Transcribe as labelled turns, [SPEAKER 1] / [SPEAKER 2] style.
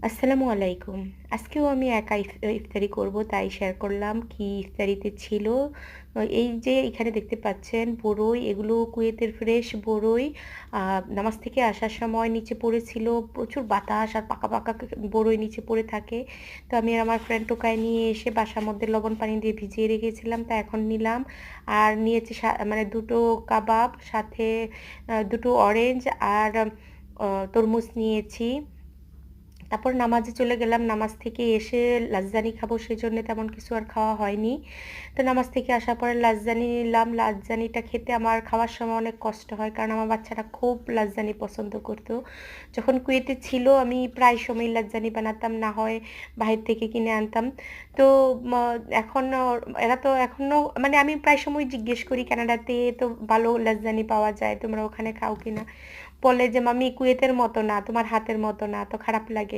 [SPEAKER 1] আসসালামু আলাইকুম। আজকেও আমি একা ইফতারি করব তাই শেয়ার করলাম কি ইফতারিতে ছিল। এই যে এখানে দেখতে পাচ্ছেন বড়ই, এগুলো কুয়েতের ফ্রেশ বড়ই। আ নামাজ থেকে আসার সময় নিচে পড়েছিল। প্রচুর বাতাস আর পাকা, পাকা বড়ই নিচে পড়ে থাকে। তো আমি আর আমার ফ্রেন্ড টোকাই নিয়ে এসে বাসার মধ্যে লবণ পানি দিয়ে ভিজিয়ে রেখেছিলাম। তা এখন নিলাম। আর নিয়েছি মানে ২ টো কাবাব, সাথে ২ টো অরেঞ্জ আর তরমুজ নিয়েছি। তারপর নামাজে চলে গেলাম। নামাজ থেকে এসে লাজ্জানি খাবো, সেজন্য তেমন কিছু আর খাওয়া হয়নি। তো নামাজ থেকে আসার পরে লাজ্জানি নিলাম। লাজ্জানিটা খেতে আমার খাওয়ার সময় অনেক কষ্ট হয়, কারণ আমার বাচ্চারা খুব লাজ্জানি পছন্দ করতো। যখন কুয়েতে ছিল আমি প্রায় সময়ই লাজ্জানি বানাতাম, না হয় বাহির থেকে কিনে আনতাম। তো ম এখন এরা তো এখনো, মানে আমি প্রায় সময় জিজ্ঞেস করি, কানাডাতে তো ভালো লাজ্জানি পাওয়া যায়, তোমরা ওখানে খাও কিনা? বলে যে মাম্মি কুয়েতের মতো না, তোমার হাতের মতো না, তো খারাপ লাগে।